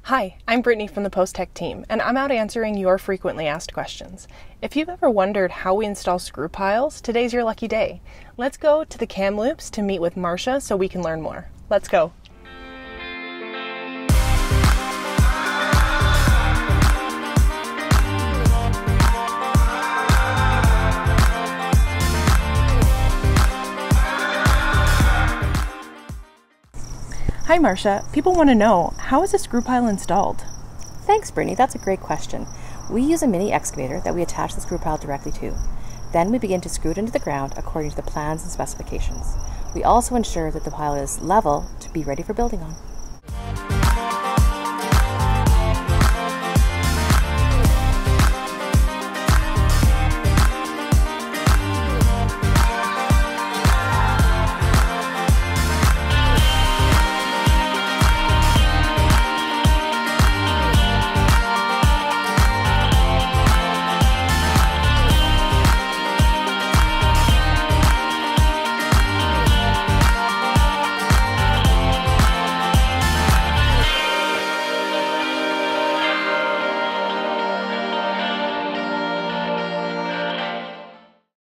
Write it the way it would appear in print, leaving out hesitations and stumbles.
Hi, I'm Brittany from the Postech team, and I'm out answering your frequently asked questions. If you've ever wondered how we install screw piles, today's your lucky day. Let's go to the cam loops to meet with Marcia so we can learn more. Let's go. Hi Marcia, people want to know, how is a screw pile installed? Thanks, Brittany. That's a great question. We use a mini excavator that we attach the screw pile directly to. Then we begin to screw it into the ground according to the plans and specifications. We also ensure that the pile is level to be ready for building on.